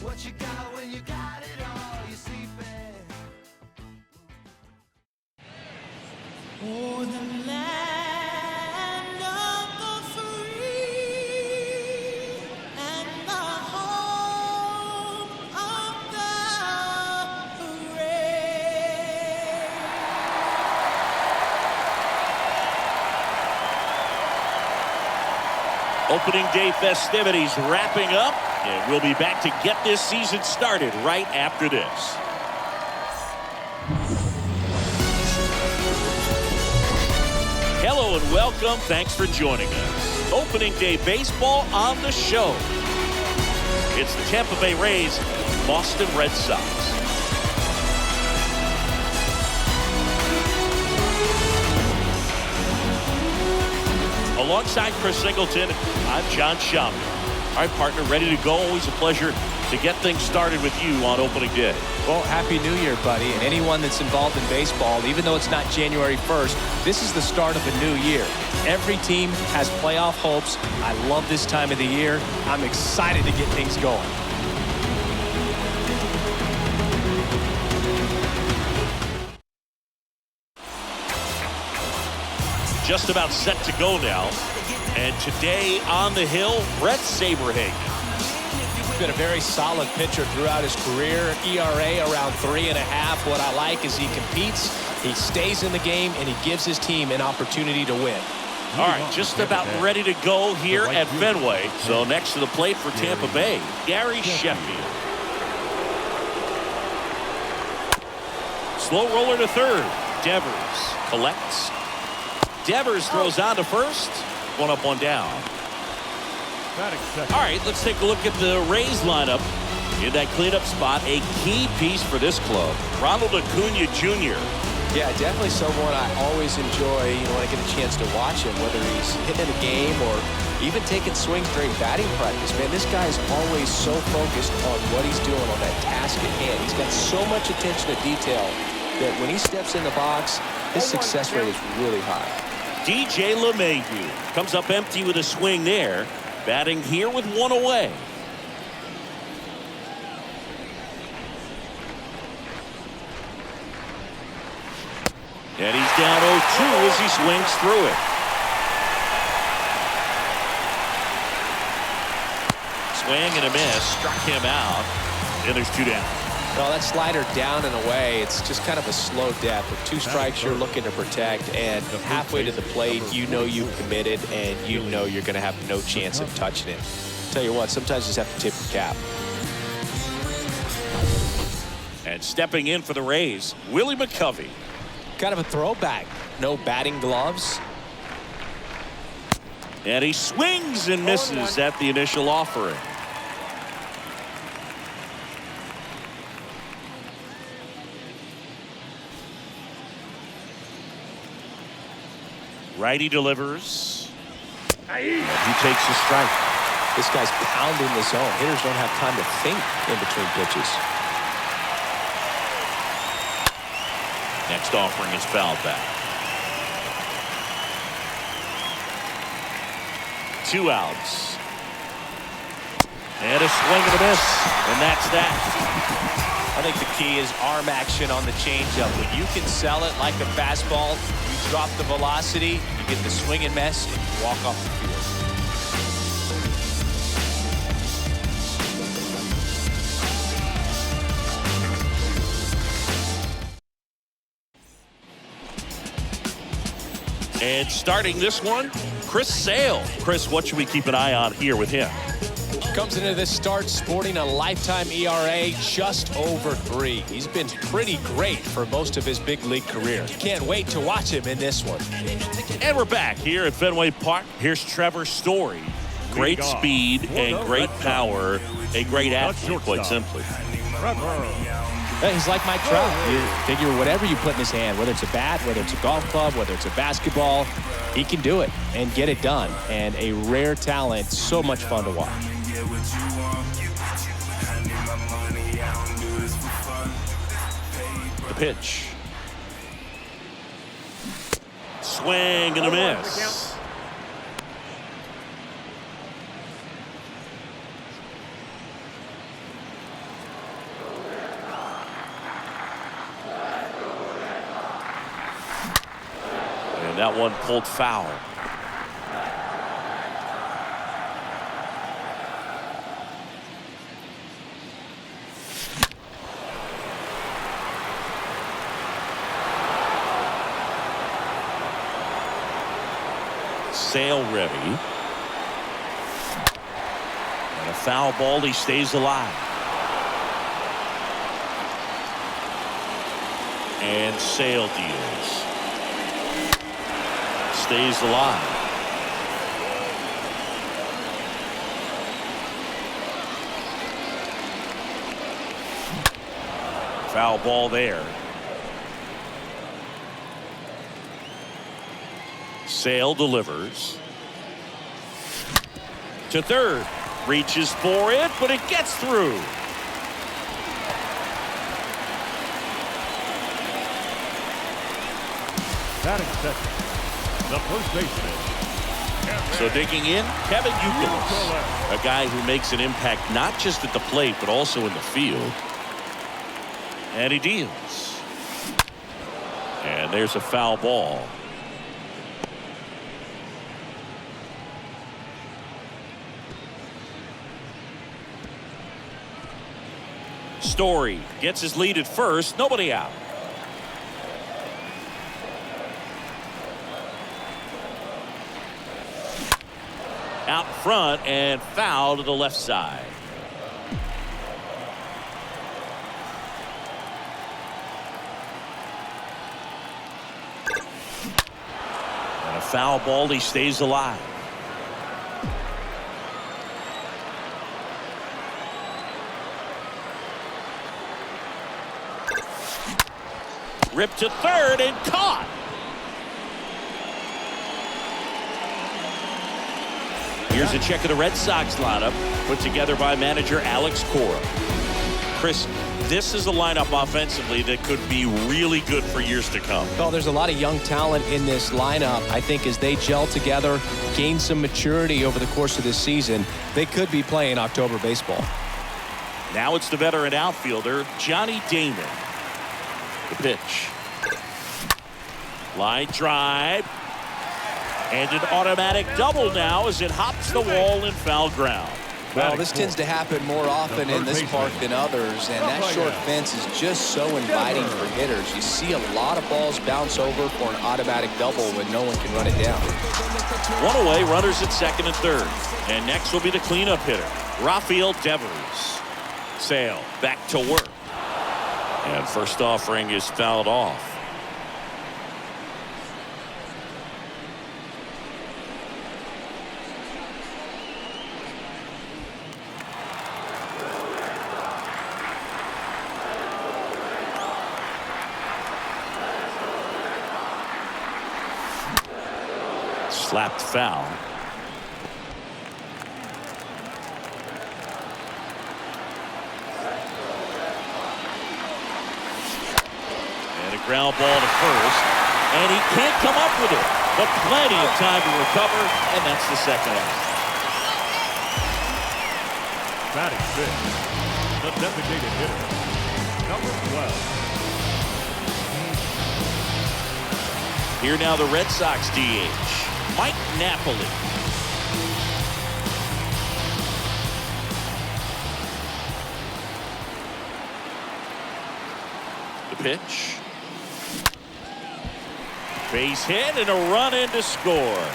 What you got when you got it all, you sleeping. Oh, the land of the free and the home of the brave. Opening day festivities wrapping up, and we'll be back to get this season started right after this. Hello and welcome. Thanks for joining us. Opening day baseball on the show. It's the Tampa Bay Rays, Boston Red Sox. Alongside Chris Singleton, I'm John Schaum. All right, partner, ready to go. Always a pleasure to get things started with you on opening day. Well, Happy New Year, buddy. And anyone that's involved in baseball, even though it's not January 1st, this is the start of a new year. Every team has playoff hopes. I love this time of the year. I'm excited to get things going. Just about set to go now. And today on the hill, Brett Saberhagen. He's been a very solid pitcher throughout his career. ERA around 3.5. What I like is he competes, he stays in the game, and he gives his team an opportunity to win. All right, just about ready to go here at Fenway. So next to the plate for Tampa Bay, Gary Sheffield. Slow roller to third. Devers collects. Devers throws on to first. One up, one down. All right, let's take a look at the Rays lineup. In that cleanup spot, a key piece for this club, Ronald Acuna Jr. Yeah, definitely someone I always enjoy, when I get a chance to watch him, whether he's hitting a game or even taking swings during batting practice. Man, this guy is always so focused on what he's doing on that task at hand. He's got so much attention to detail that when he steps in the box, his success rate is really high. DJ LeMahieu comes up empty with a swing there. Batting here with one away. And he's down 0-2 as he swings through it. Swing and a miss. Struck him out. And there's two down. Well, that slider down and away, it's just kind of a slow death. With 2 strikes, you're looking to protect, and halfway to the plate, you know you've committed, and you know you're going to have no chance of touching it. Tell you what, sometimes you just have to tip your cap. And stepping in for the Rays, Willie McCovey. Kind of a throwback. No batting gloves. And he swings and misses at the initial offering. Righty delivers. He takes a strike. This guy's pounding the zone. Hitters don't have time to think in between pitches. Next offering is fouled back. 2 outs. And a swing and a miss. And that's that. I think the key is arm action on the changeup. When you can sell it like a fastball, you drop the velocity, you get the swing and miss, and you walk off the field. And starting this one, Chris Sale. Chris, what should we keep an eye on here with him? Comes into this start sporting a lifetime ERA just over 3. He's been pretty great for most of his big league career. Can't wait to watch him in this one. And we're back here at Fenway Park. Here's Trevor Story. Great speed and great power. A great athlete, quite simply. He's like Mike Trout. You figure whatever you put in his hand, whether it's a bat, whether it's a golf club, whether it's a basketball, he can do it and get it done. And a rare talent, so much fun to watch. The pitch. Swing and a miss. And that one pulled foul. Sale ready. And a foul ball. He stays alive. And Sale deals. Stays alive. Foul ball there. Sale delivers to third, reaches for it, but it gets through. Batting second, the first baseman. So digging in, Kevin Youkilis, a guy who makes an impact not just at the plate but also in the field. And he deals. And there's a foul ball. Story gets his lead at first, nobody out. Out front and foul to the left side. And a foul ball, he stays alive. Ripped to third and caught. Here's a check of the Red Sox lineup put together by manager Alex Cora. Chris, this is a lineup offensively that could be really good for years to come. Well, there's a lot of young talent in this lineup. I think as they gel together, gain some maturity over the course of this season, they could be playing October baseball. Now it's the veteran outfielder, Johnny Damon. The pitch. Line drive. And an automatic double now as it hops the wall in foul ground. Well, this tends to happen more often in this park than others, and that short fence is just so inviting for hitters. You see a lot of balls bounce over for an automatic double when no one can run it down. One away, runners at second and third. And next will be the cleanup hitter, Rafael Devers. Sale back to work. And first offering is fouled off. Slapped foul. And a ground ball to first. And he can't come up with it. But plenty of time to recover. And that's the second out. Batting fifth, the designated hitter, number 12. Here now the Red Sox DH, Mike Napoli. The pitch. Base hit and a run in to score.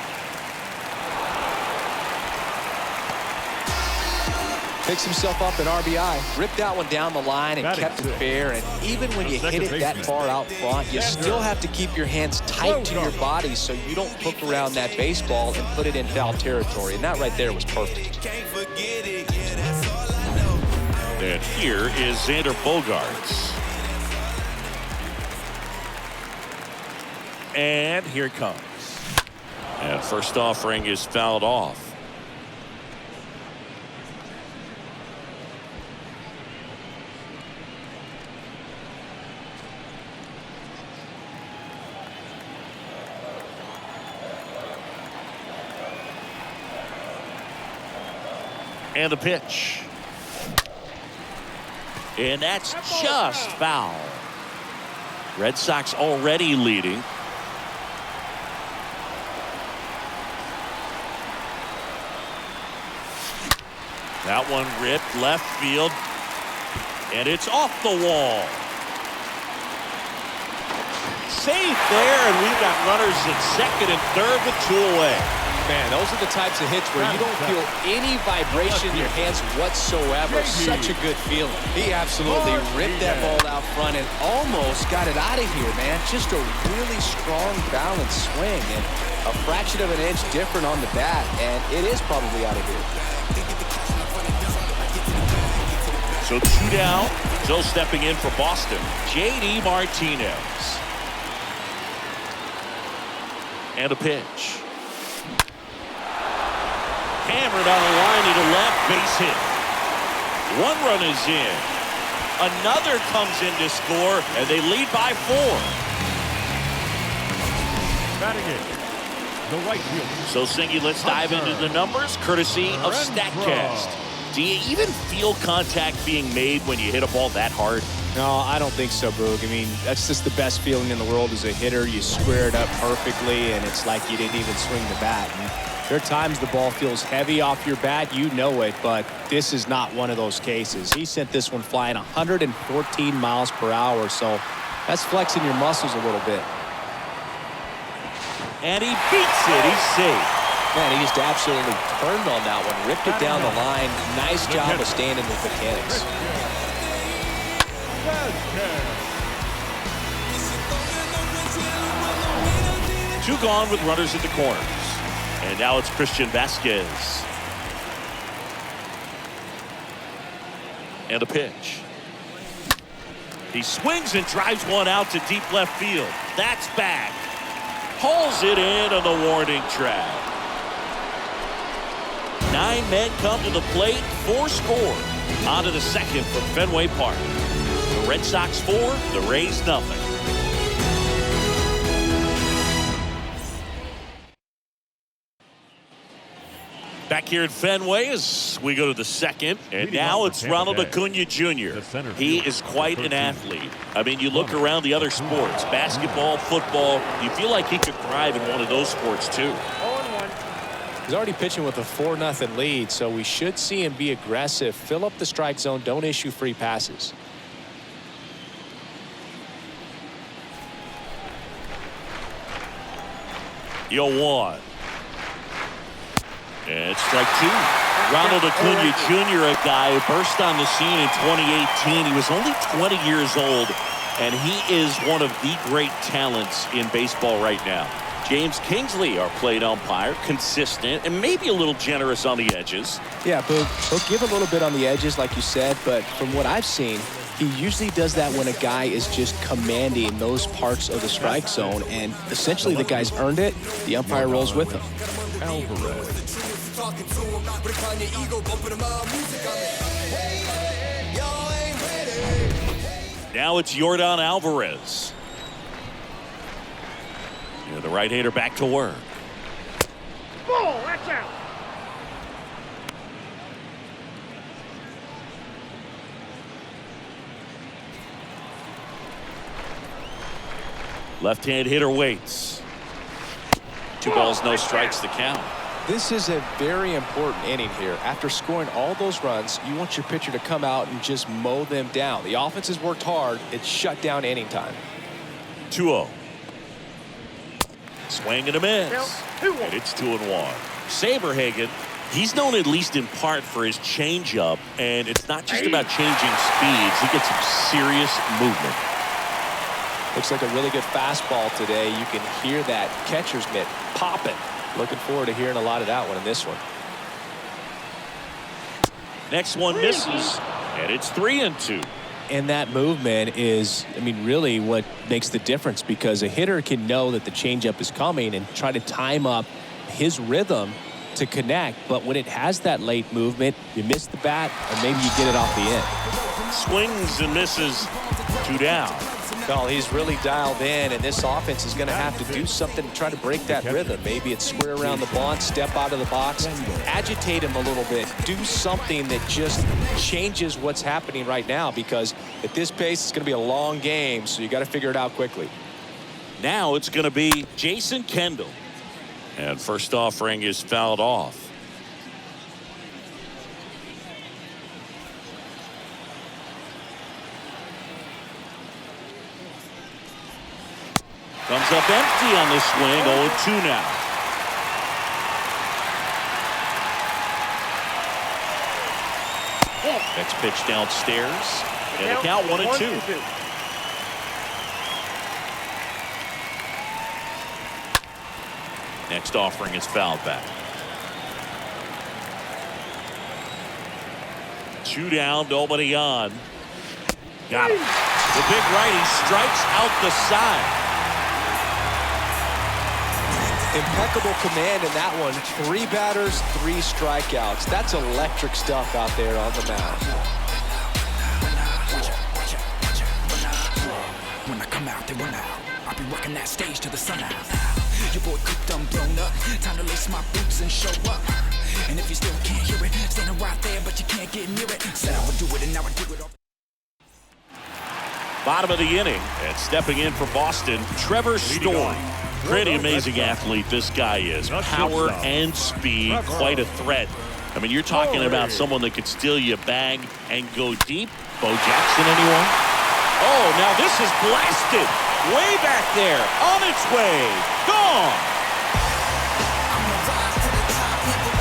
Picks himself up an RBI, ripped that one down the line and kept it fair. And even when you hit it that far out front, you still have to keep your hands tight to your body so you don't hook around that baseball and put it in foul territory. And that right there was perfect. And here is Xander Bogaerts. And here it comes. And first offering is fouled off. And a pitch. And that's just foul. Red Sox already leading. That one ripped left field, and it's off the wall. Safe there, and we've got runners at second and third with 2 away. Man, those are the types of hits where you don't feel any vibration in your hands whatsoever. Such a good feeling. He absolutely ripped that ball out front and almost got it out of here, man. Just a really strong, balanced swing, and a fraction of an inch different on the bat, and it is probably out of here. So 2 down. Still stepping in for Boston, J.D. Martinez. And a pitch. Hammered on the line into left, base hit. 1 run is in. Another comes in to score, and they lead by 4. Batting in, the right fielder. So, Singy, let's dive into the numbers, courtesy of StatCast. Do you even feel contact being made when you hit a ball that hard? No, I don't think so, Boog. I mean, that's just the best feeling in the world as a hitter. You square it up perfectly, and it's like you didn't even swing the bat. And there are times the ball feels heavy off your bat. You know it, but this is not one of those cases. He sent this one flying 114 miles per hour, so that's flexing your muscles a little bit. And he beats it. He's safe. Man, he just absolutely turned on that one, ripped it down the line. Nice job of staying in with mechanics. 2 gone with runners at the corners. And now it's Christian Vasquez. And a pitch. He swings and drives one out to deep left field. That's back. Hauls it in on the warning track. 9 men come to the plate, 4 score. On to the second from Fenway Park. The Red Sox 4, the Rays nothing. Back here at Fenway as we go to the second, and now it's Ronald Acuna Jr. He is quite an athlete. I mean, you look around the other sports, basketball, football, you feel like he could thrive in one of those sports too. He's already pitching with a 4-0 lead, so we should see him be aggressive, fill up the strike zone, don't issue free passes. Yo, 1. And strike 2. Ronald Acuna Jr., a guy who burst on the scene in 2018. He was only 20 years old, and he is one of the great talents in baseball right now. James Kingsley, our plate umpire, consistent and maybe a little generous on the edges. Yeah, but he'll give a little bit on the edges, like you said, but from what I've seen, he usually does that when a guy is just commanding those parts of the strike zone, and essentially the guy's earned it. The umpire rolls with him. Alvarez. Now it's Yordan Alvarez. The right-hander back to work. Ball, watch out. Left-hand hitter waits. 2 balls, no strikes to count. This is a very important inning here. After scoring all those runs, you want your pitcher to come out and just mow them down. The offense has worked hard. It's shut down inning time. 2-0. Swing and a miss. And it's 2-1. Saberhagen, he's known at least in part for his changeup, and it's not just about changing speeds. He gets some serious movement. Looks like a really good fastball today. You can hear that catcher's mitt popping. Looking forward to hearing a lot of that one in this one. Next one misses, and it's 3-2. And that movement is, I mean, really what makes the difference, because a hitter can know that the changeup is coming and try to time up his rhythm to connect. But when it has that late movement, you miss the bat, or maybe you get it off the end. Swings and misses. 2 down. Well, he's really dialed in, and this offense is going to have to do something to try to break that rhythm. Maybe it's square around the bunt, step out of the box, agitate him a little bit, do something that just changes what's happening right now, because at this pace, it's going to be a long game, so you got to figure it out quickly. Now it's going to be Jason Kendall. And first offering is fouled off. Comes up empty on this swing. 0-2 now. Next pitch downstairs. And the count 1-2. Next offering is fouled back. 2 down, nobody on. Got him. The big righty strikes out the side. Impeccable command in that one. 3 batters, 3 strikeouts. That's electric stuff out there on the mound. When I come out, they run out. I'll be working that stage till the sun out. Your boy cooked, I'm blown up. Time to lace my boots and show up. And if you still can't hear it, standing right there, but you can't get near it. Said I would do it, and now I do it all. Bottom of the inning, and stepping in for Boston, Trevor Story. Pretty amazing athlete this guy is. Power and speed, quite a threat. I mean, you're talking about someone that could steal you a bag and go deep. Bo Jackson, anyone? Oh, now this is blasted. Way back there, on its way, gone.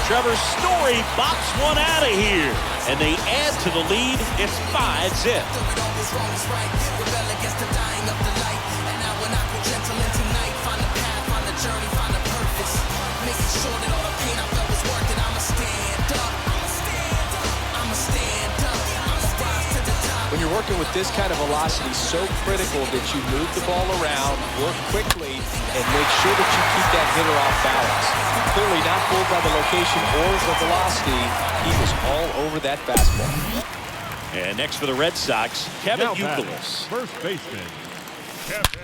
Trevor Story bops one out of here, and they add to the lead. It's 5-zip. When you're working with this kind of velocity, so critical that you move the ball around, work quickly, and make sure that you keep that hitter off balance. Clearly not fooled by the location or the velocity. He was all over that fastball. And next for the Red Sox, Kevin Youkilis. First baseman, Kevin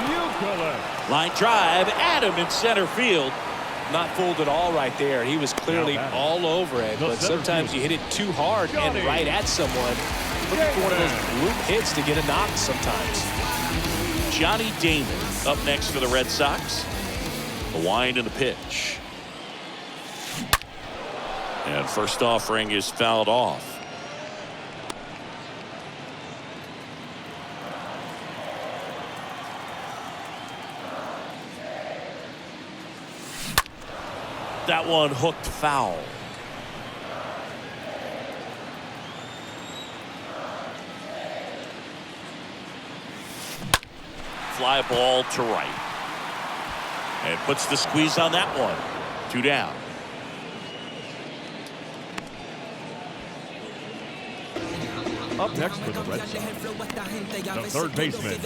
Youkilis. Line drive, Adam in center field. Not fooled at all right there. He was clearly all over it, but sometimes you hit it too hard and right at someone. Looking for one of those group hits to get a knock sometimes. Johnny Damon up next for the Red Sox. The wind and the pitch. And first offering is fouled off. That one hooked foul. Fly ball to right. And puts the squeeze on that one. 2 down. Up next for the Red Sox, the third baseman,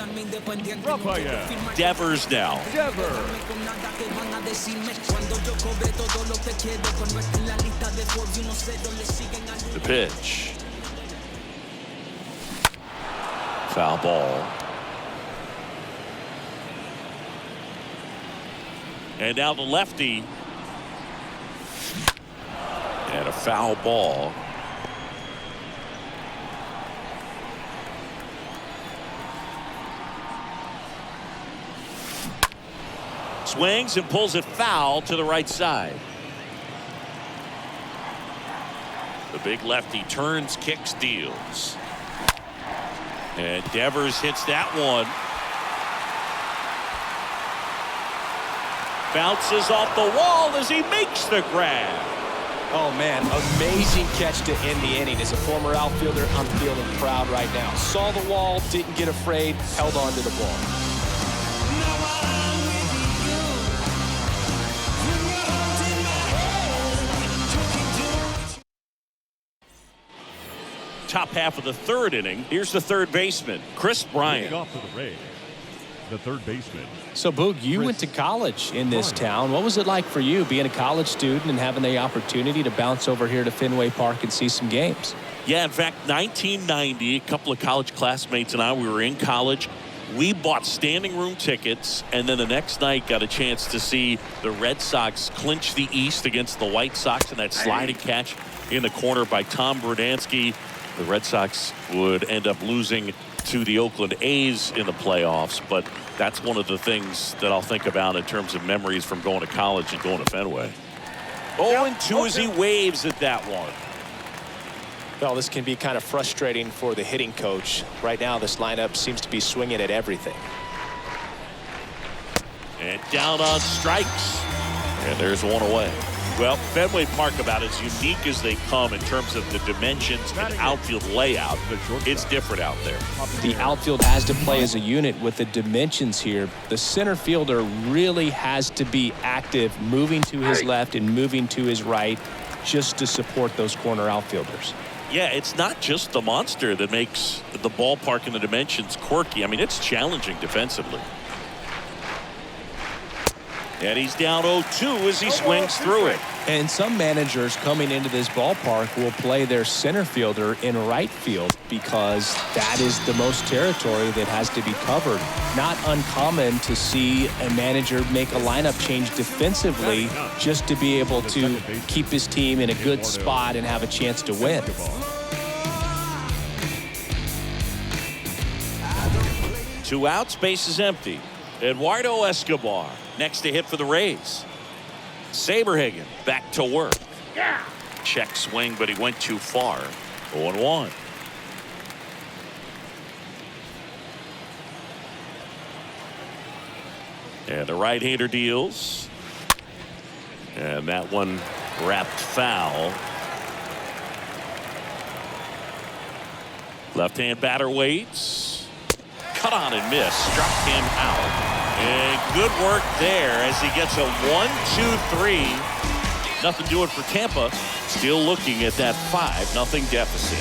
Rafael Devers now. Devers. The pitch. Foul ball. And now the lefty. And a foul ball. Swings and pulls it foul to the right side. The big lefty turns, kicks, deals. And Devers hits that one. Bounces off the wall as he makes the grab. Oh, man, amazing catch to end the inning. As a former outfielder, I'm feeling proud right now. Saw the wall, didn't get afraid, held on to the ball. Top half of the third inning. Here's the third baseman, Chris Bryant. Leading off for the Rays, the third baseman. So, Boog, you went to college in this town. What was it like for you being a college student and having the opportunity to bounce over here to Fenway Park and see some games? Yeah, in fact, 1990, a couple of college classmates and I, we were in college. We bought standing room tickets, and then the next night got a chance to see the Red Sox clinch the East against the White Sox in that sliding catch in the corner by Tom Brudansky. The Red Sox would end up losing to the Oakland A's in the playoffs, but that's one of the things that I'll think about in terms of memories from going to college and going to Fenway. 0-2 as he waves at that one. Well, this can be kind of frustrating for the hitting coach. Right now, this lineup seems to be swinging at everything. And down on strikes. And there's one away. Well, Fenway Park, about as unique as they come in terms of the dimensions and outfield layout. It's different out there. The outfield has to play as a unit with the dimensions here. The center fielder really has to be active, moving to his left and moving to his right just to support those corner outfielders. Yeah, it's not just the monster that makes the ballpark and the dimensions quirky. I mean, it's challenging defensively. And he's down 0-2 as he swings through it. And some managers coming into this ballpark will play their center fielder in right field because that is the most territory that has to be covered. Not uncommon to see a manager make a lineup change defensively just to be able to keep his team in a good spot and have a chance to win. Two outs, base is empty. Eduardo Escobar next to hit for the Rays. Saberhagen back to work. Check swing, but he went too far. 0-1. And the right-hander deals. And that one wrapped foul. Left-hand batter waits. Cut on and miss. Struck him out. And good work there as he gets a 1-2-3. Nothing doing for Tampa. Still looking at that 5-0 deficit.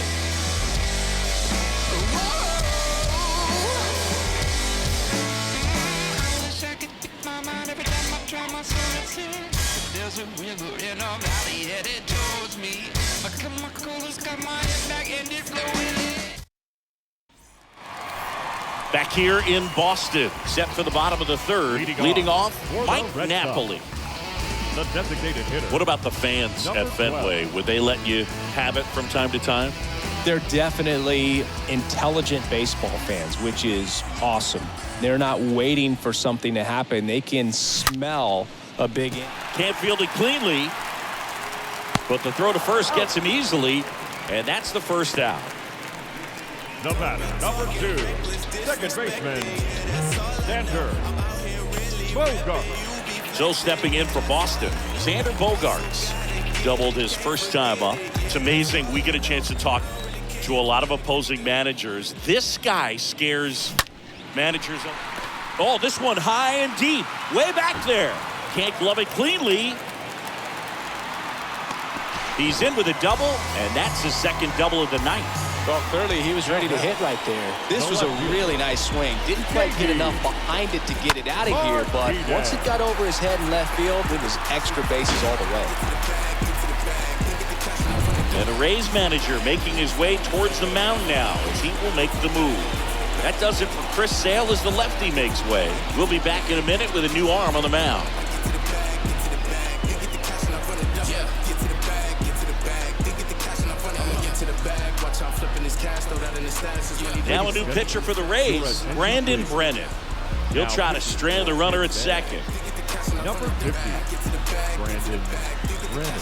There's a river in a valley headed towards me. My coolers got my head back and it flowing. Back here in Boston, set for the bottom of the third. Leading off, Mike Napoli. The designated hitter. What about the fans at Fenway? Would they let you have it from time to time? They're definitely intelligent baseball fans, which is awesome. They're not waiting for something to happen. They can smell a big inning. Can't field it cleanly, but the throw to first gets him easily, and that's the first out. The batter, number 2, second baseman, Xander Bogaerts. So stepping in for Boston, Xander Bogaerts doubled his first time up. It's amazing we get a chance to talk to a lot of opposing managers. This guy scares managers. Oh, this one high and deep, way back there. Can't glove it cleanly. He's in with a double, and that's his second double of the night. Well, clearly he was ready to hit right there. This was a really nice swing. Didn't quite get enough behind it to get it out of here, but once it got over his head in left field, it was extra bases all the way. And a Rays manager making his way towards the mound now as he will make the move. That does it for Chris Sale as the lefty makes way. We'll be back in a minute with a new arm on the mound. Now a new pitcher for the Rays, Brandon Brennan. He'll try to strand the runner at second. Number 50, Brandon Brennan.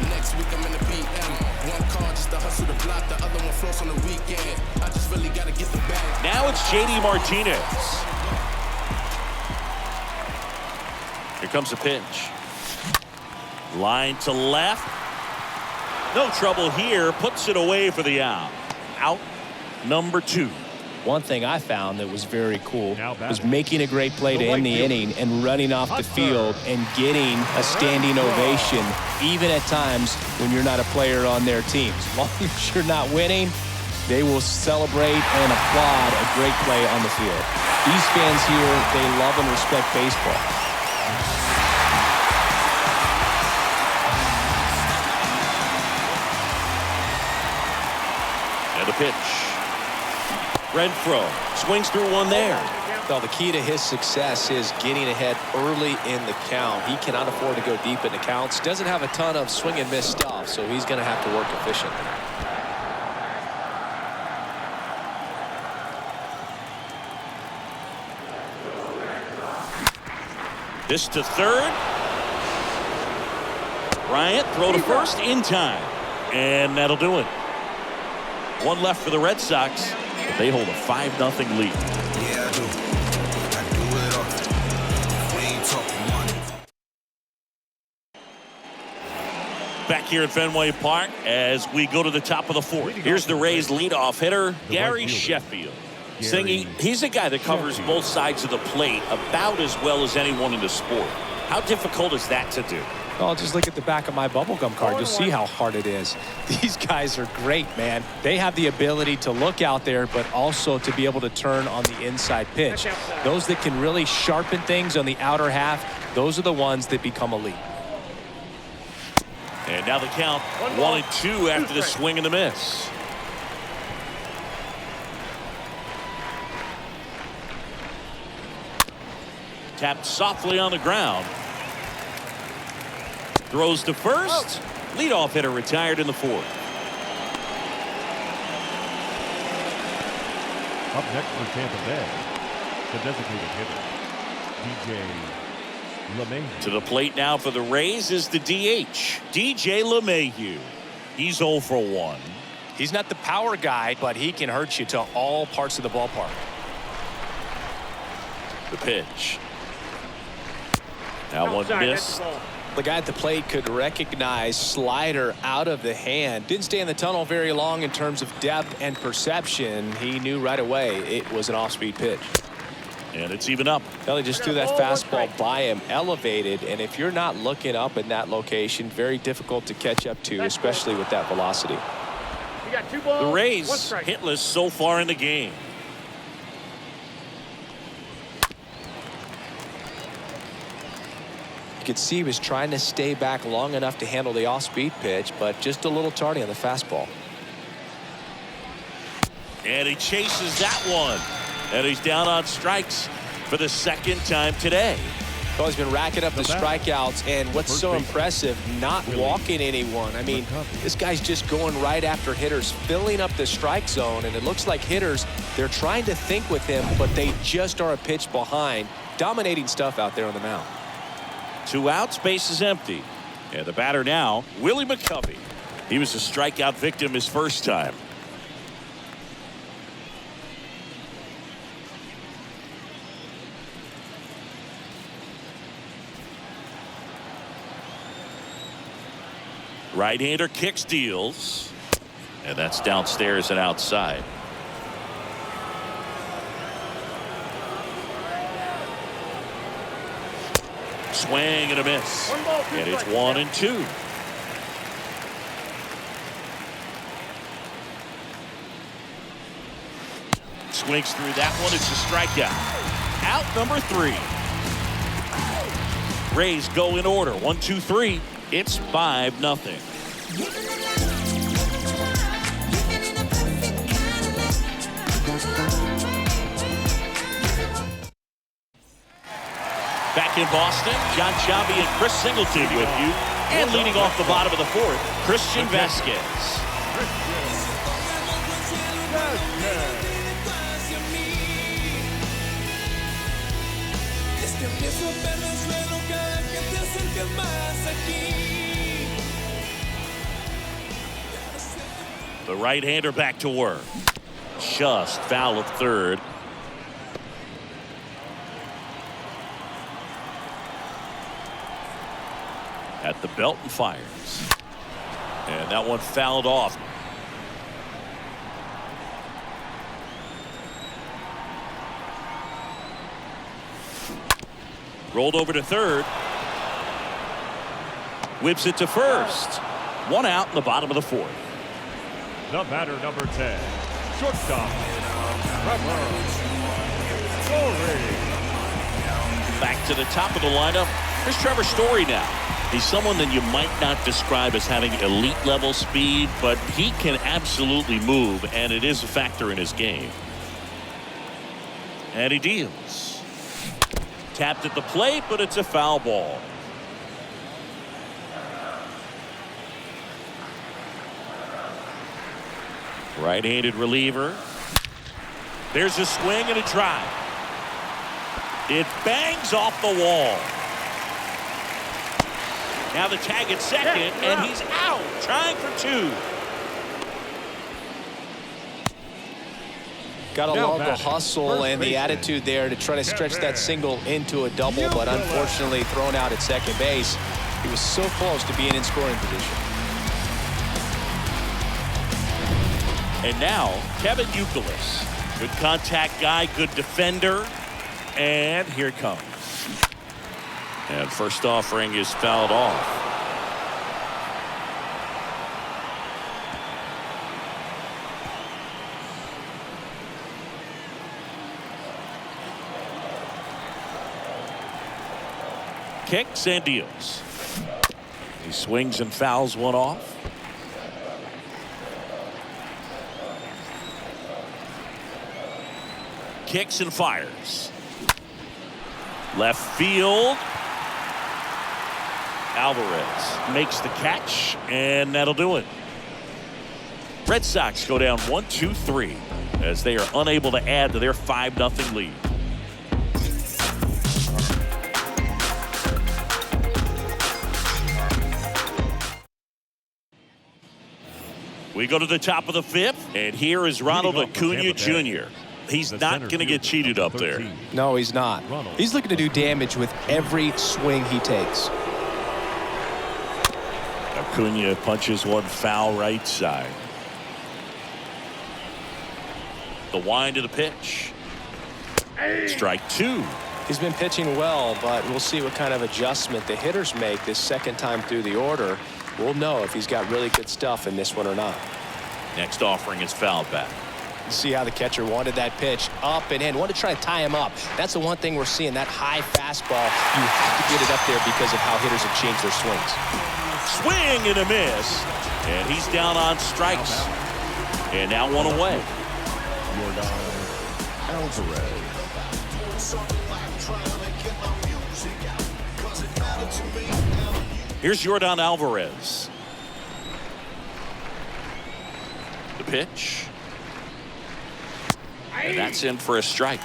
Next week I'm in the BM. One car just to hustle the block, the other one floats on the weekend. I just really gotta get the bag. Now it's JD Martinez. Here comes the pitch. Line to left. No trouble here. Puts it away for the out. Out number 2. One thing I found that was very cool was making a great play to end the inning and running off the field and getting a standing ovation, even at times when you're not a player on their team. As long as you're not winning, they will celebrate and applaud a great play on the field. These fans here, they love and respect baseball. And the pitch. Renfroe swings through one there. Well, the key to his success is getting ahead early in the count. He cannot afford to go deep in the counts. Doesn't have a ton of swing and miss stuff, so he's going to have to work efficiently. This to third. Bryant throw to first in time. And that'll do it. One left for the Red Sox. They hold a 5-0 lead. Yeah, I do it all. Back here at Fenway Park as we go to the top of the fourth. Here's the Rays leadoff hitter, Gary Sheffield. Singy, he's a guy that covers both sides of the plate about as well as anyone in the sport. How difficult is that to do? Well, just look at the back of my bubblegum card. You'll see how hard it is. These guys are great, man. They have the ability to look out there, but also to be able to turn on the inside pitch. Those that can really sharpen things on the outer half, those are the ones that become elite. And now the count 1-2 after the swing and the miss. Tapped softly on the ground. Throws to first. Leadoff hitter retired in the fourth. Up next for Tampa Bay, the designated hitter, DJ LeMahieu. To the plate now for the Rays is the DH, DJ LeMahieu. He's 0 for 1. He's not the power guy, but he can hurt you to all parts of the ballpark. The pitch. That one missed. The guy at the plate could recognize slider out of the hand. Didn't stay in the tunnel very long in terms of depth and perception. He knew right away it was an off-speed pitch. And it's even up. He just threw that fastball by him, elevated, and if you're not looking up in that location, very difficult to catch up to, especially with that velocity. The Rays hitless so far in the game. You could see he was trying to stay back long enough to handle the off-speed pitch, but just a little tardy on the fastball. And he chases that one. And he's down on strikes for the second time today. Well, he's been racking up the strikeouts, and what's so impressive, not walking anyone. I mean, this guy's just going right after hitters, filling up the strike zone, and it looks like hitters, they're trying to think with him, but they just are a pitch behind. Dominating stuff out there on the mound. 2 outs, base is empty. And the batter now, Willie McCovey. He was a strikeout victim his first time. Right-hander kicks, deals, and that's downstairs and outside. Swing and a miss, and it's 1-2. Swings through that one. It's a strikeout. Out number 3. Rays go in order. 1, 2, 3. It's 5-0. Back in Boston, John Chavi and Chris Singleton with you. And leading off the bottom of the fourth, Christian Vasquez. The right-hander back to work. Just foul of third. At the belt and fires. And that one fouled off. Rolled over to third. Whips it to first. 1 out in the bottom of the fourth. The batter, number 10, shortstop, Trevor Story. Back to the top of the lineup. Here's Trevor Story now. He's someone that you might not describe as having elite level speed, but he can absolutely move, and it is a factor in his game. And he deals. Tapped at the plate, but it's a foul ball. Right-handed reliever. There's a swing and a drive. It bangs off the wall. Now the tag at second, and he's out, trying for 2. Got to love the hustle and the attitude there to try to stretch that single into a double, but unfortunately thrown out at second base. He was so close to being in scoring position. And now, Kevin Youkilis. Good contact guy, good defender. And here it comes. And first offering is fouled off. Kicks and deals. He swings and fouls one off. Kicks and fires. Left field. Alvarez makes the catch, and that'll do it. Red Sox go down 1-2-3 as they are unable to add to their 5-0 lead. We go to the top of the 5th, and here is Ronald Acuna Jr. He's not going to get cheated up there. No, he's not. He's looking to do damage with every swing he takes. Acuna punches one foul right side. The wind of the pitch. Strike 2. He's been pitching well, but we'll see what kind of adjustment the hitters make this second time through the order. We'll know if he's got really good stuff in this one or not. Next offering is fouled back. See how the catcher wanted that pitch up and in. Wanted to try to tie him up. That's the one thing we're seeing, that high fastball. You have to get it up there because of how hitters have changed their swings. Swing and a miss. And he's down on strikes. And now one away. Here's Yordan Alvarez. The pitch. And that's in for a strike.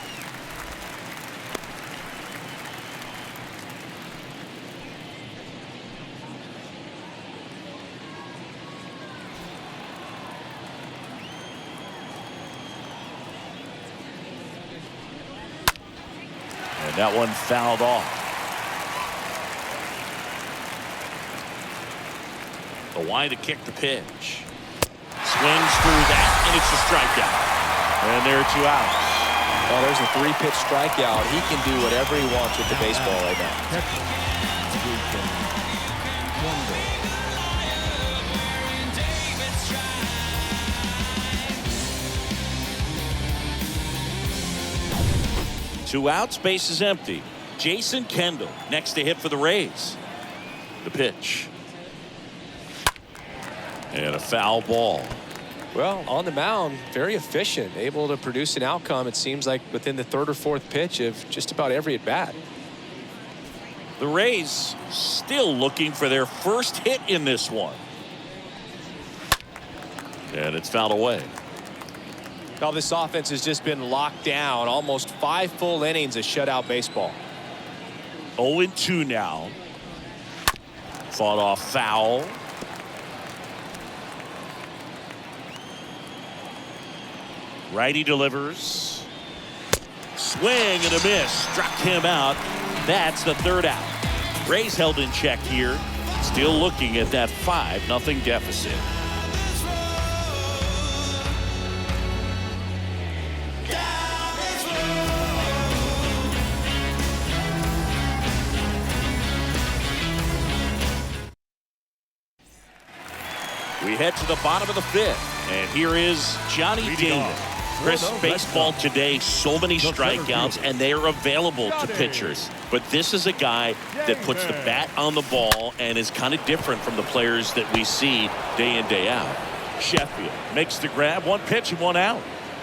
And that one fouled off. The wind to kick the pitch. Swings through that, and it's a strikeout. And there are 2 outs. Well, there's a 3-pitch strikeout. He can do whatever he wants with the baseball right now. Two outs, base is empty. Jason Kendall next to hit for the Rays. The pitch. And a foul ball. Well, on the mound, very efficient, able to produce an outcome, it seems like, within the 3rd or 4th pitch of just about every at-bat. The Rays still looking for their first hit in this one. And it's fouled away. Now, this offense has just been locked down. Almost 5 full innings of shutout baseball. 0-2 now. Fought off foul. Righty delivers. Swing and a miss. Struck him out. That's the 3rd out. Rays held in check here. Still looking at that 5-0 deficit. We head to the bottom of the 5th. And here is Johnny Damon. Chris, baseball today, so many strikeouts, and they are available to pitchers. But this is a guy that puts the bat on the ball and is kind of different from the players that we see day in, day out. Sheffield makes the grab, 1 pitch and 1 out.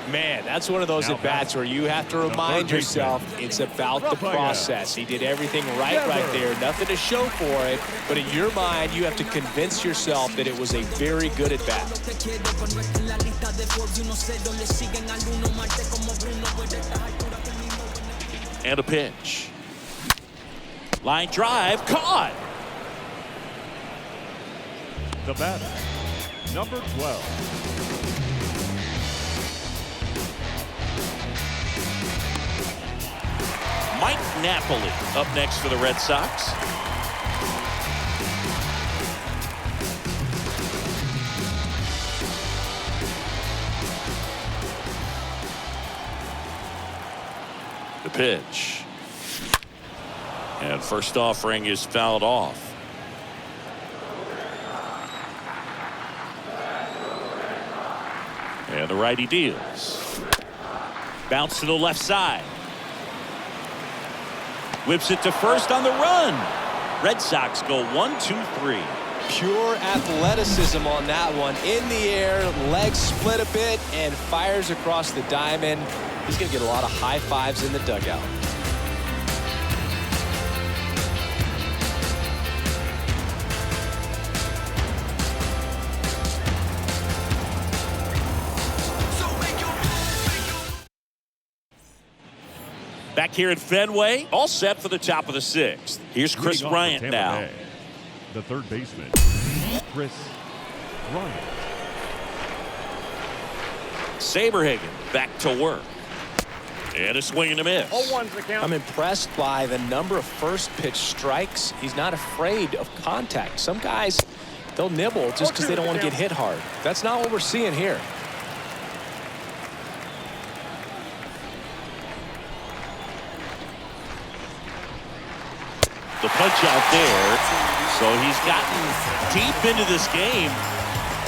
Man, that's one of those at-bats where you have to remind yourself it's about the process. He did everything right there. Nothing to show for it. But in your mind, you have to convince yourself that it was a very good at-bat. And a pitch. Line drive, caught. The batter, number 12. Mike Napoli up next for the Red Sox. pitch. And first offering is fouled off. And the righty deals. Bounce to the left side. Whips it to first on the run. Red Sox go 1-2-3. Pure athleticism on that one. In the air, legs split a bit, and fires across the diamond. He's going to get a lot of high fives in the dugout. Back here at Fenway, all set for the top of the 6th. Here's Chris Bryant now. Bay, the third baseman, Chris Bryant. Saberhagen back to work. And a swing and a miss. I'm impressed by the number of first pitch strikes. He's not afraid of contact. Some guys, they'll nibble just because they don't want to get hit hard. That's not what we're seeing here. The punch out there. So he's gotten deep into this game.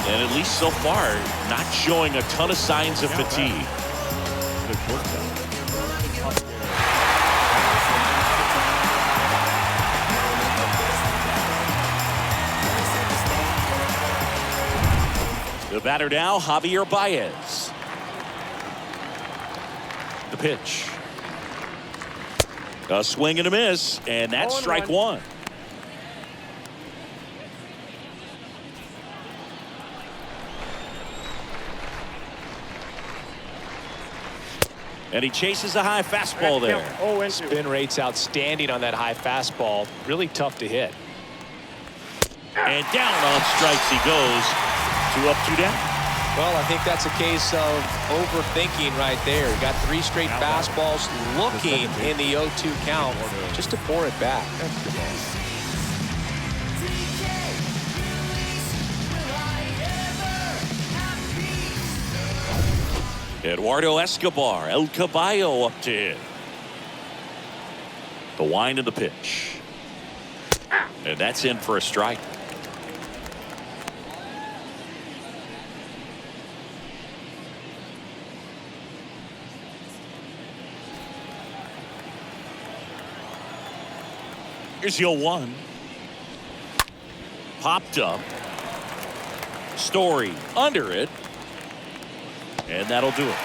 And at least so far, not showing a ton of signs of fatigue. The shortstop. The batter now, Javier Baez. The pitch. A swing and a miss, and that's strike one. And he chases a high fastball there. Spin rate's outstanding on that high fastball. Really tough to hit. And down on strikes he goes. 2 up, 2 down. Well, I think that's a case of overthinking right there. He got 3 straight fastballs looking in the 0-2 count just to pour it back. Eduardo Escobar, El Caballo up to hit. The wind of the pitch. And that's in for a strike. Here's the 0-1. Popped up. Story under it. And that'll do it.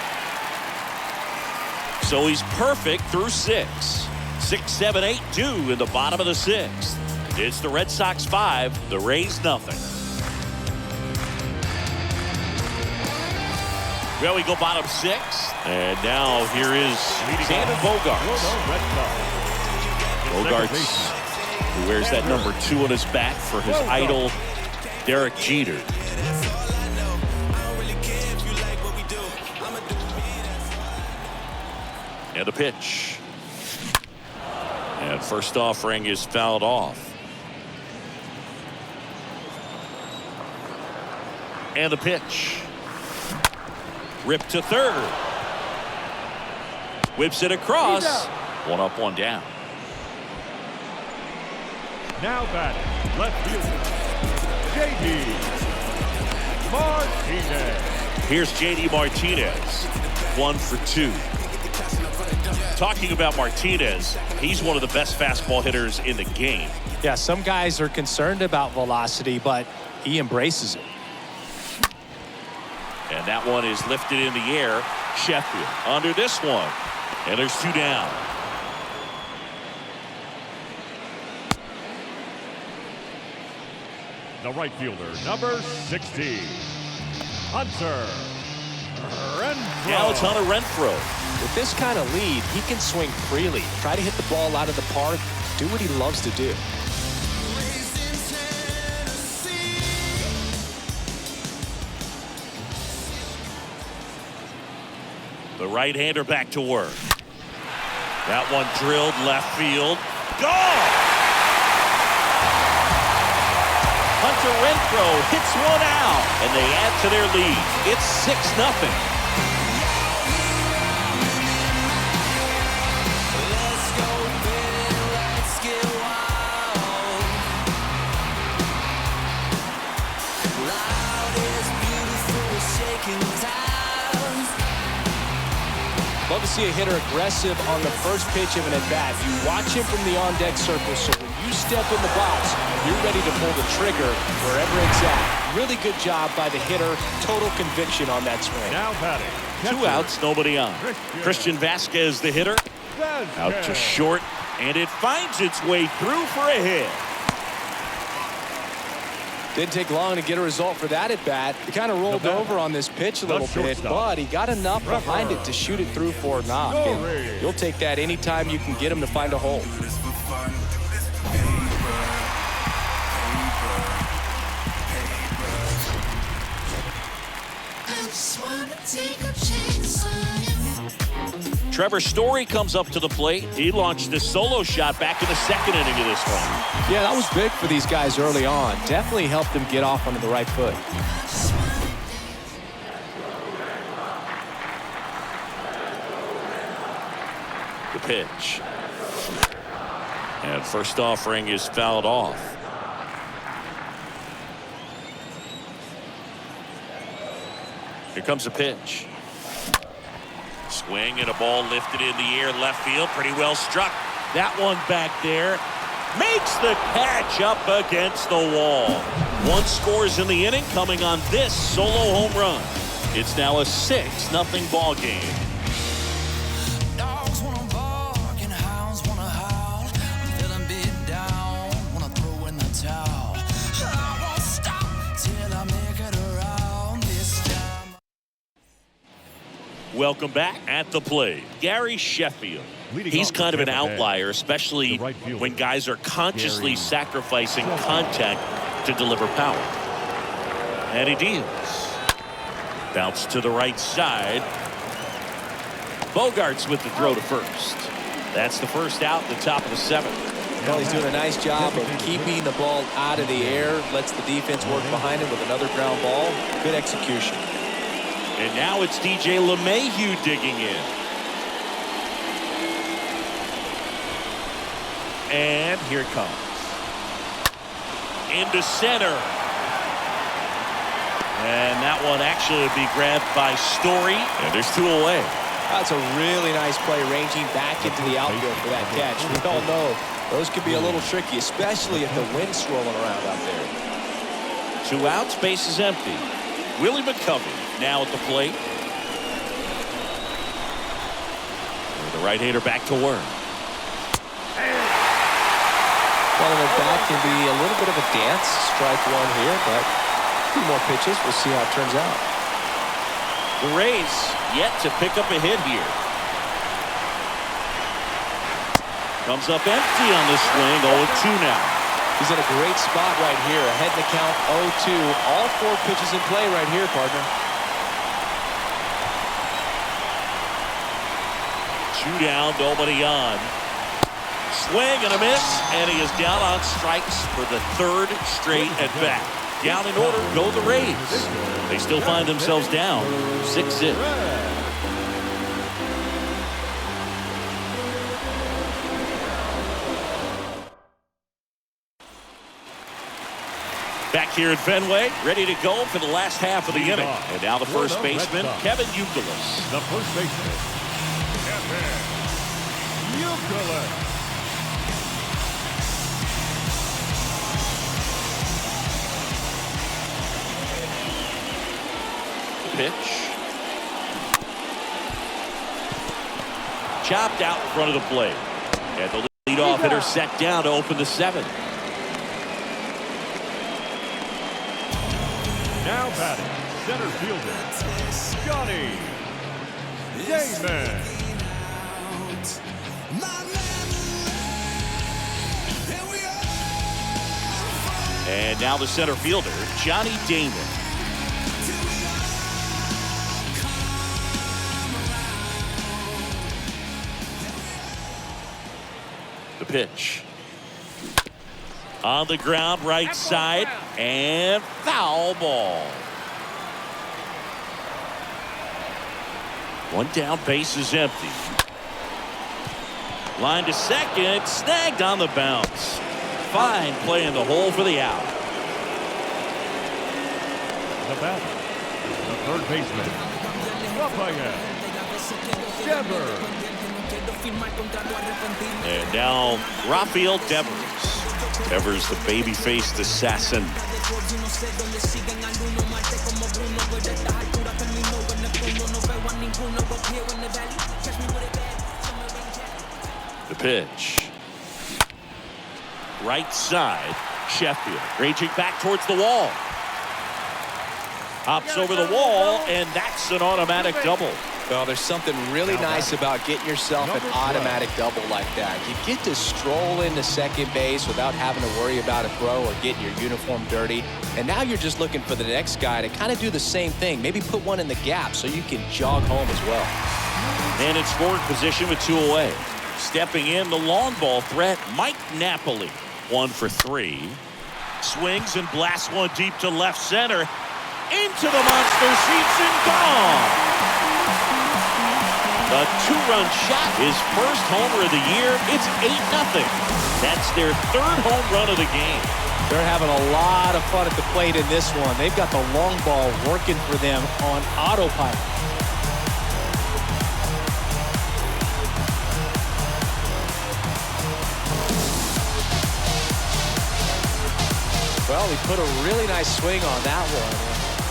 So he's perfect through 6. 6, 7, 8, 2 in the bottom of the 6th. It's the Red Sox 5, the Rays nothing. Well, we go bottom 6. And now here is Xander Bogaerts. Bogaerts, who wears that number 2 on his back for his idol, Derek Jeter. And a pitch. And first offering is fouled off. And the pitch. Ripped to third. Whips it across. 1 up, 1 down. Now batting, left fielder, J.D. Martinez. Here's J.D. Martinez. 1 for 2. Talking about Martinez, he's one of the best fastball hitters in the game. Yeah, some guys are concerned about velocity, but he embraces it. And that one is lifted in the air. Sheffield under this one. And there's 2 down. The right fielder, number 60, Hunter Renfroe. Now it's Hunter Renfroe. With this kind of lead, he can swing freely, try to hit the ball out of the park, do what he loves to do. The right-hander back to work. That one drilled left field. Gone! Hunter Renfroe hits one out, and they add to their lead. It's 6-0. see a hitter aggressive on the first pitch of an at-bat, you watch him from the on-deck circle, so when you step in the box, you're ready to pull the trigger wherever it's at. Really good job by the hitter. Total conviction on that swing. Now batting. 2 outs, nobody on. Christian Vasquez, the hitter, out to short, and it finds its way through for a hit. Didn't take long to get a result for that at bat. He kind of rolled over on this pitch a little bit, but he got enough behind it to shoot it through for a knock. And you'll take that anytime you can get him to find a hole. Trevor Story comes up to the plate. He launched this solo shot back in the second inning of this one. Yeah, that was big for these guys early on. Definitely helped them get off onto the right foot. The pitch. And first offering is fouled off. Here comes the pitch. Swing and a ball lifted in the air, left field, pretty well struck. That one back there makes the catch up against the wall. 1 scores in the inning, coming on this solo home run. It's now a 6-0 ball game. Dogs wanna bark and hounds wanna howl. I'm feeling beat down, wanna throw in the towel. I won't stop till I make it around this time. Welcome back at the plate, Gary Sheffield. He's kind of an outlier, especially when guys are consciously sacrificing contact to deliver power. And he deals. Bounce to the right side. Bogarts with the throw to first. That's the first out, the top of the 7th. Well, he's doing a nice job of keeping the ball out of the air. Lets the defense work behind him with another ground ball. Good execution. And now it's DJ LeMahieu digging in. And here it comes. Into center. And that one actually would be grabbed by Story. And there's 2 away. That's a really nice play, ranging back into the outfield for that catch. We all know those could be a little tricky, especially if the wind's swirling around out there. 2 outs, base is empty. Willie McCovey now at the plate. And the right-hander back to work. Well, and that can be a little bit of a dance. Strike 1 here, but a few more pitches. We'll see how it turns out. The Rays yet to pick up a hit here. Comes up empty on the swing. 0-2 now. He's in a great spot right here. Ahead in the count, 0-2. All 4 pitches in play right here, partner. 2 down, nobody on. Swing and a miss, and he is down on strikes for the 3rd straight at bat. Down in order go the Rays. They still find themselves down 6-0. Back here at Fenway, ready to go for the last half of the inning. And now the first baseman, Kevin Youkilis. The first baseman, Kevin Youkilis. Pitch. Chopped out in front of the plate. And the leadoff hitter set down to open the 7th. Now batting, center fielder, Johnny Damon. And now the center fielder, Johnny Damon. The pitch. On the ground, right side, and foul ball. 1 down, base is empty. Line to second, snagged on the bounce. Fine play in the hole for the out. The batter, the third baseman, Rafael Devers. And now Rafael Devers. Devers, the baby-faced assassin. The pitch. Right side. Sheffield raging back towards the wall. Hops over the wall, and that's an automatic double. Well, there's something really nice about getting yourself an automatic double like that. You get to stroll into second base without having to worry about a throw or getting your uniform dirty. And now you're just looking for the next guy to kind of do the same thing. Maybe put one in the gap so you can jog home as well. And in scoring position with 2 away. Stepping in, the long ball threat, Mike Napoli. 1 for 3. Swings and blasts one deep to left center. Into the monster seats and gone. The 2-run shot, his first homer of the year. It's 8-0. That's their 3rd home run of the game. They're having a lot of fun at the plate in this one. They've got the long ball working for them on autopilot. Well, he put a really nice swing on that one.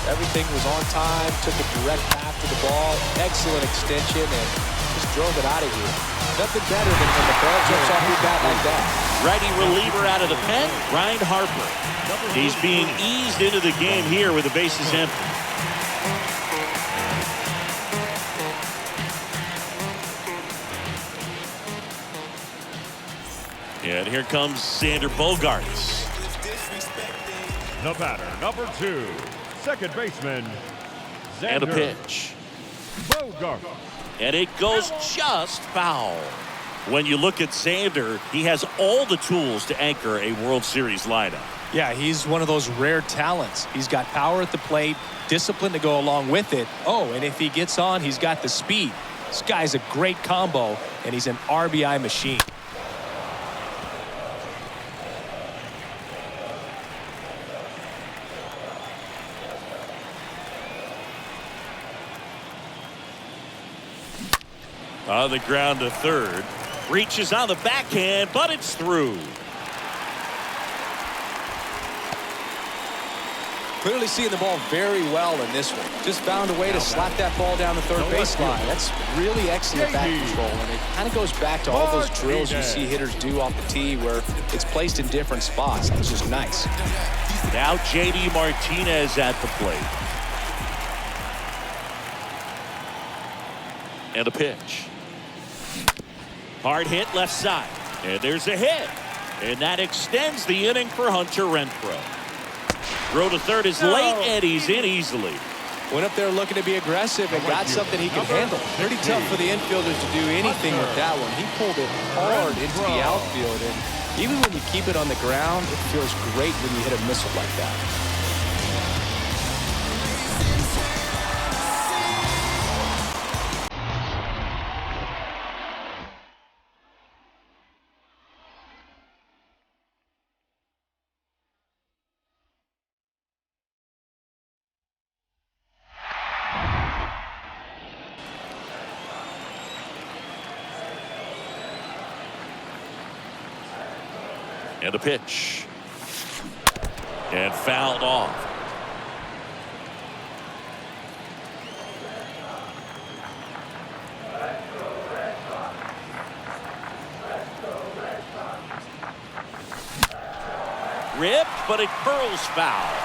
Everything was on time, took a direct path to the ball, excellent extension, and just drove it out of here. Nothing better than when the ball jumps off your bat like that. Righty reliever out of the pen, Ryan Harper. He's being eased into the game here with the bases empty. And here comes Xander Bogaerts. The batter, number 2, second baseman, Xander And a pitch. Bogaerts. And it goes just foul. When you look at Xander, he has all the tools to anchor a World Series lineup. Yeah, he's one of those rare talents. He's got power at the plate, discipline to go along with it. Oh, and if he gets on, he's got the speed. This guy's a great combo, and he's an RBI machine. On the ground to third. Reaches on the backhand, but it's through. Clearly seeing the ball very well in this one. Just found a way to slap that ball down the third baseline. That's really excellent bat control, and it kind of goes back to all those drills you see hitters do off the tee where it's placed in different spots. It's just nice. Now JD Martinez at the plate. And a pitch. Hard hit left side. And there's a hit. And that extends the inning for Hunter Renfroe. Throw to third is late, and he's in easily. Went up there looking to be aggressive and got something he can handle. Pretty tough for the infielders to do anything with that one. He pulled it hard into the outfield, and even when you keep it on the ground, it feels great when you hit a missile like that. And a pitch. And fouled off. Ripped, but it curls foul.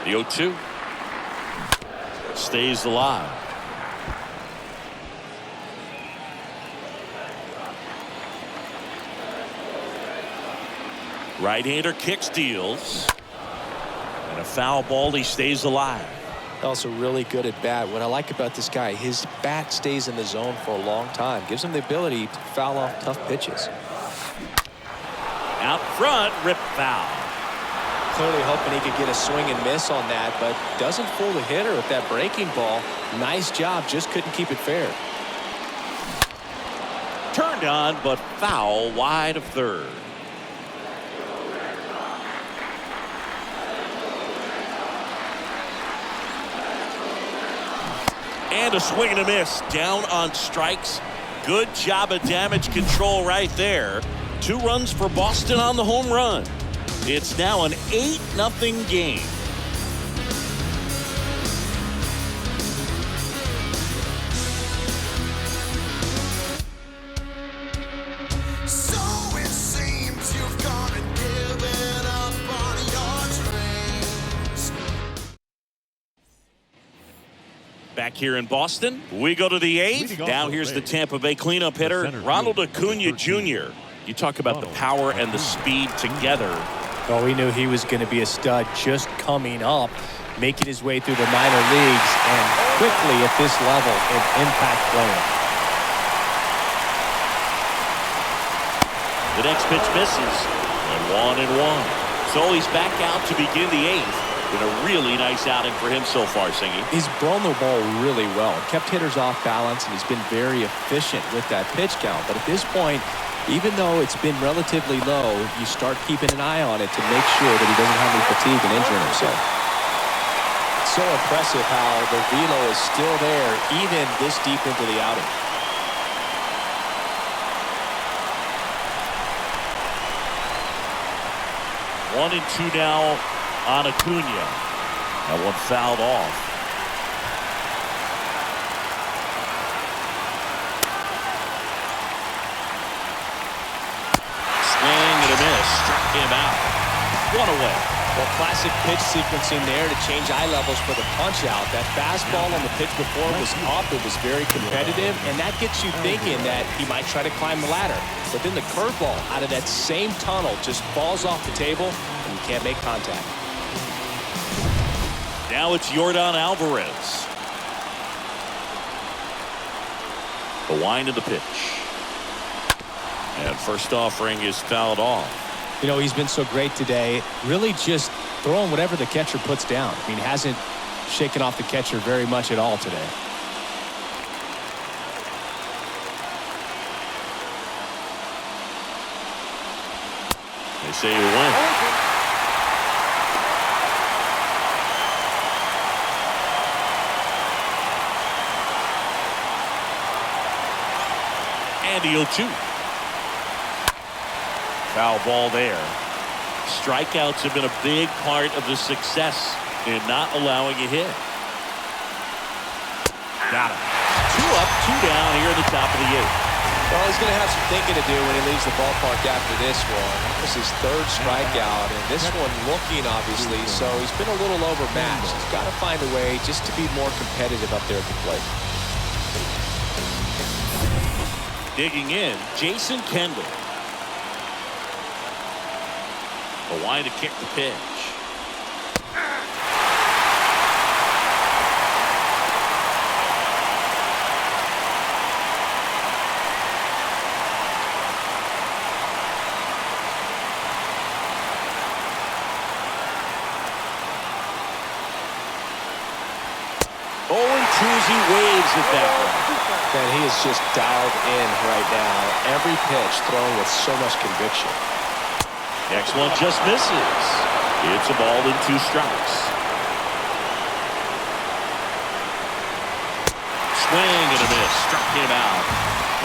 The 0-2. Stays alive. Right-hander kicks, deals. And a foul ball, he stays alive. Also really good at bat. What I like about this guy, his bat stays in the zone for a long time. Gives him the ability to foul off tough pitches. Out front, rip foul. Clearly hoping he could get a swing and miss on that, but doesn't fool the hitter with that breaking ball. Nice job, just couldn't keep it fair. Turned on, but foul wide of third. And a swing and a miss. Down on strikes. Good job of damage control right there. 2 runs for Boston on the home run. It's now an 8-0 game. So it seems you've gone and given up on your dreams. Back here in Boston, we go to the 8th. Now here's the Tampa Bay cleanup hitter, Ronald Acuna Jr. You talk about the power and the speed together. Well, we knew he was going to be a stud just coming up, making his way through the minor leagues, and quickly at this level, an impact player. The next pitch misses, and 1-1. So he's back out to begin the 8th. Been a really nice outing for him so far, Singy. He's thrown the ball really well, kept hitters off balance, and he's been very efficient with that pitch count. But at this point, even though it's been relatively low, you start keeping an eye on it to make sure that he doesn't have any fatigue and injuring himself. It's so impressive how the velo is still there even this deep into the outing. One and 2 now on Acuna. That one fouled off. Swing and a miss. Struck him out. 1 away. Well, classic pitch sequencing there to change eye levels for the punch out. That fastball on the pitch before was up. It was very competitive, and that gets you thinking that he might try to climb the ladder. But then the curveball out of that same tunnel just falls off the table, and you can't make contact. Now it's Yordan Alvarez. The wind of the pitch. And first offering is fouled off. You know, he's been so great today, really just throwing whatever the catcher puts down. I mean, hasn't shaken off the catcher very much at all today. They say you win. And the 0-2. Foul ball there. Strikeouts have been a big part of the success in not allowing a hit. Got him. 2 up, 2 down here at the top of the 8th. Well, he's going to have some thinking to do when he leaves the ballpark after this one. This is his 3rd strikeout, and this one looking, obviously, so he's been a little overmatched. He's got to find a way just to be more competitive up there at the plate. Digging in, Jason Kendall. The wind to kick the pitch. He waves at that one. Man, he is just dialed in right now. Every pitch thrown with so much conviction. Next one just misses. It's a ball and 2 strikes. Swing and a miss. Struck him out.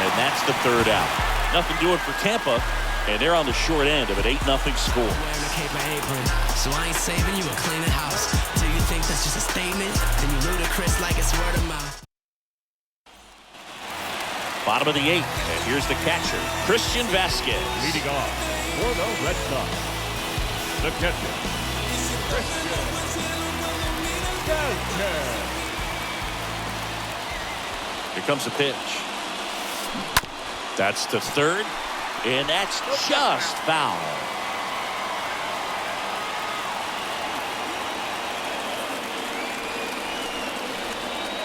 And that's the 3rd out. Nothing doing for Tampa. And they're on the short end of an 8-0 score. Wearing a cape and apron, so I ain't saving you a cleaning house. Do you think that's just a statement? Then you ludicrous like it's word of mouth. Bottom of the 8th, and here's the catcher, Christian Vasquez. Leading off for the Red Sox, the catcher, Christian Vasquez. Here comes the pitch. That's the 3rd, and that's just foul.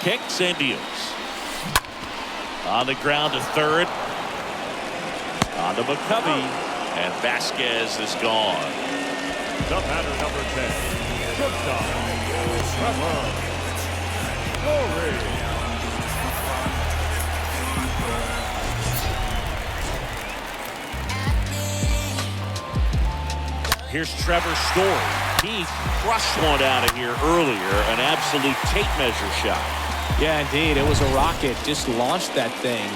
Kicks and deals. On the ground to 3rd. On to McCovey. And Vasquez is gone. The batter number 10. Shortstop. Trevor. Story. Here's Trevor Story. He crushed one out of here earlier. An absolute tape measure shot. Yeah, indeed. It was a rocket. Just launched that thing.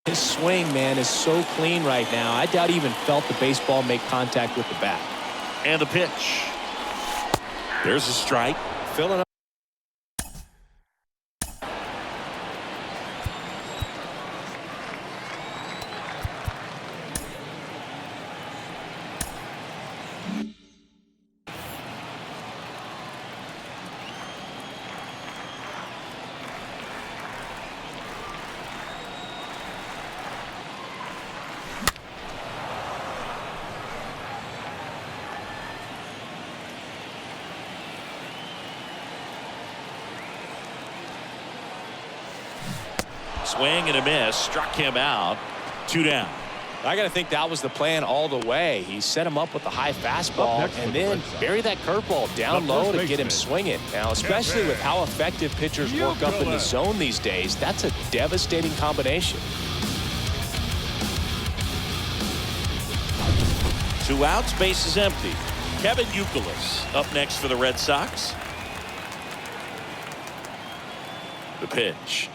His swing, man, is so clean right now. I doubt he even felt the baseball make contact with the bat. And the pitch. There's a strike. Filling up. Swing and a miss. Struck him out. 2 down. I got to think that was the plan all the way. He set him up with the high fastball and then bury that curveball down low to get him swinging. Now, especially with how effective pitchers work up in the zone these days, that's a devastating combination. 2 outs, base is empty. Kevin Youkilis up next for the Red Sox. The pitch.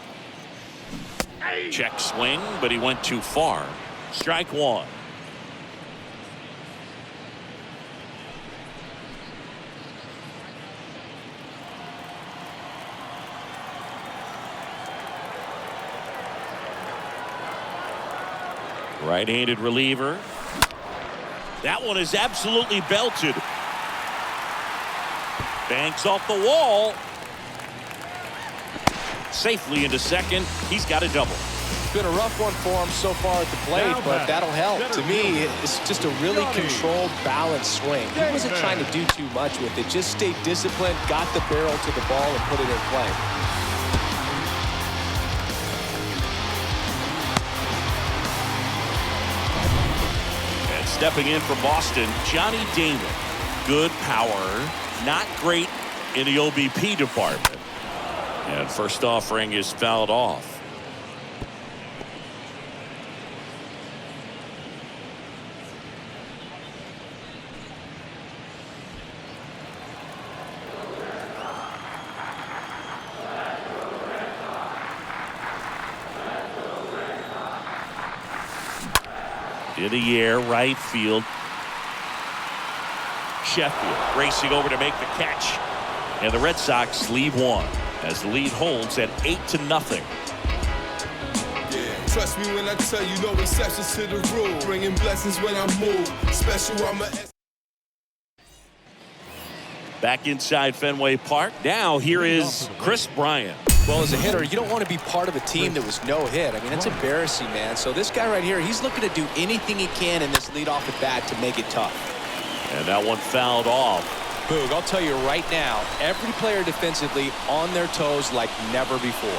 Check swing, but he went too far. Strike 1. Right-handed reliever. That one is absolutely belted. Banks off the wall. Safely into second. He's got a double. It's been a rough one for him so far at the plate, but that'll help. To me, it's just a really controlled, balanced swing. He wasn't trying to do too much with it. Just stayed disciplined, got the barrel to the ball, and put it in play. And stepping in for Boston, Johnny Damon. Good power, not great in the OBP department. And first offering is fouled off. In the air, right field. Sheffield racing over to make the catch. And the Red Sox lead 1 as the lead holds at 8-0. Yeah, trust me when I tell you no exceptions to the rule. Bringing blessings when I move. Special, I'm a... Back inside Fenway Park. Now here is Chris Bryant. Well, as a hitter, you don't want to be part of a team that was no hit. I mean, that's embarrassing, man. So this guy right here, he's looking to do anything he can in this leadoff at bat to make it tough. And that one fouled off. Boog, I'll tell you right now, every player defensively on their toes like never before.